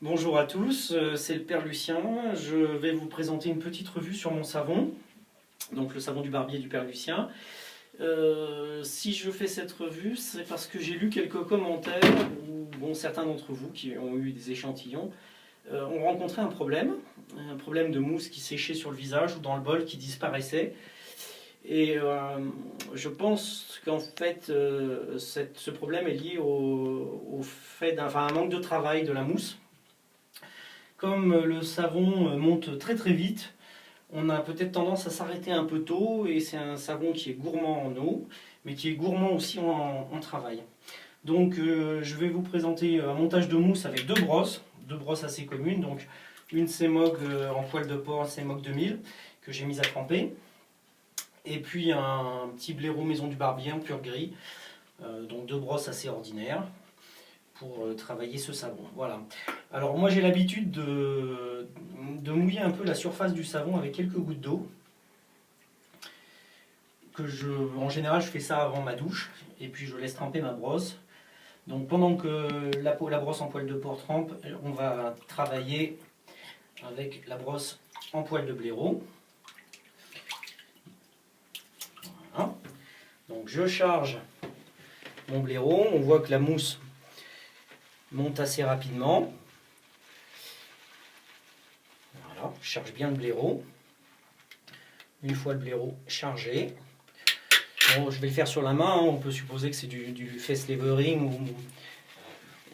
Bonjour à tous, c'est le Père Lucien. Je vais vous présenter une petite revue sur mon savon, donc le savon du barbier du Père Lucien. Si je fais cette revue, c'est parce que j'ai lu quelques commentaires où certains d'entre vous qui ont eu des échantillons ont rencontré un problème de mousse qui séchait sur le visage ou dans le bol qui disparaissait. Et je pense qu'en fait, ce problème est lié au fait d'un un manque de travail de la mousse. Comme le savon monte très très vite, on a peut-être tendance à s'arrêter un peu tôt, et c'est un savon qui est gourmand en eau, mais qui est gourmand aussi en travail. Donc je vais vous présenter un montage de mousse avec deux brosses assez communes, donc une Semogue en poil de porc, Semogue 2000, que j'ai mise à tremper, et puis un petit blaireau maison du barbier en pur gris, donc deux brosses assez ordinaires pour travailler ce savon. Voilà. Alors moi j'ai l'habitude de mouiller un peu la surface du savon avec quelques gouttes d'eau. En général je fais ça avant ma douche, et puis je laisse tremper ma brosse. Donc pendant que la brosse en poil de porc trempe, on va travailler avec la brosse en poil de blaireau. Voilà. Donc je charge mon blaireau, on voit que la mousse monte assez rapidement. Voilà, je charge bien le blaireau. Une fois le blaireau chargé, bon, je vais le faire sur la main, hein. On peut supposer que c'est du face levering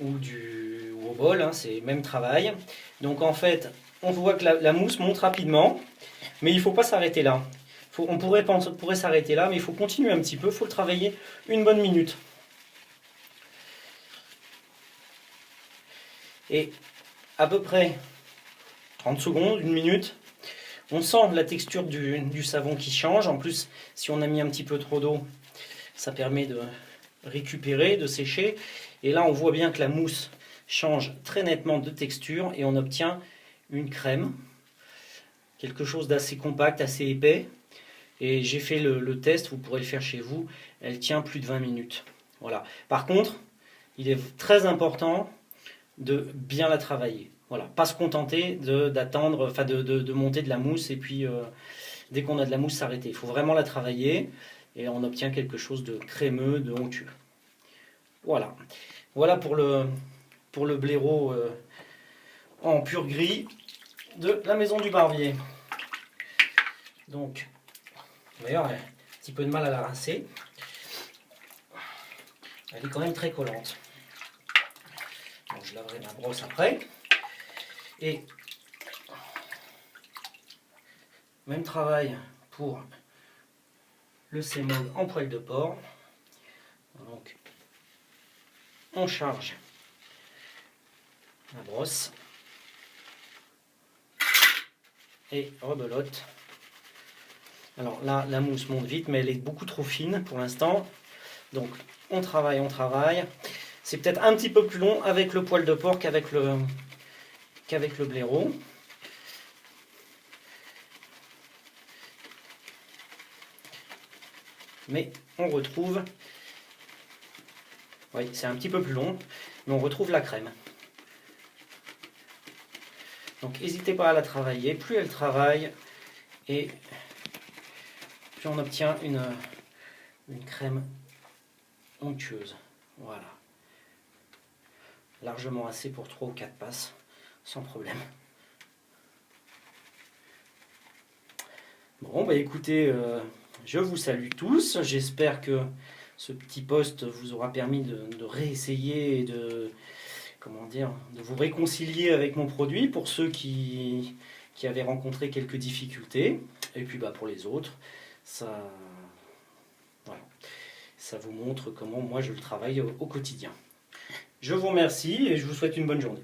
ou au bol, hein. C'est le même travail. Donc en fait, on voit que la mousse monte rapidement, mais il ne faut pas s'arrêter là. On pourrait s'arrêter là, mais il faut continuer un petit peu, il faut le travailler une bonne minute. Et à peu près 30 secondes, une minute, on sent la texture du savon qui change. En plus, si on a mis un petit peu trop d'eau, ça permet de récupérer, de sécher. Et là, on voit bien que la mousse change très nettement de texture et on obtient une crème, quelque chose d'assez compact, assez épais. Et j'ai fait le test, vous pourrez le faire chez vous, elle tient plus de 20 minutes. Voilà. Par contre, il est très important de bien la travailler. Voilà, pas se contenter d'attendre, de monter de la mousse et puis dès qu'on a de la mousse s'arrêter. Il faut vraiment la travailler et on obtient quelque chose de crémeux, de onctueux. Voilà, voilà pour le blaireau en pur gris de la maison du barbier. Donc, d'ailleurs, un petit peu de mal à la rincer. Elle est quand même très collante. Donc, je laverai ma brosse après. Et même travail pour le Semogue en poil de porc. Donc on charge la brosse et rebelote. Alors là, la mousse monte vite, mais elle est beaucoup trop fine pour l'instant. Donc on travaille, on travaille. C'est peut-être un petit peu plus long avec le poil de porc qu'avec le blaireau. Mais on retrouve, oui, c'est un petit peu plus long, mais on retrouve la crème. Donc n'hésitez pas à la travailler, plus elle travaille, et plus on obtient une crème onctueuse. Voilà. Largement assez pour 3 ou 4 passes, sans problème. Bon, bah écoutez, je vous salue tous. J'espère que ce petit post vous aura permis de réessayer et de vous réconcilier avec mon produit pour ceux qui avaient rencontré quelques difficultés. Et puis bah, pour les autres, voilà, ça vous montre comment moi je le travaille au quotidien. Je vous remercie et je vous souhaite une bonne journée.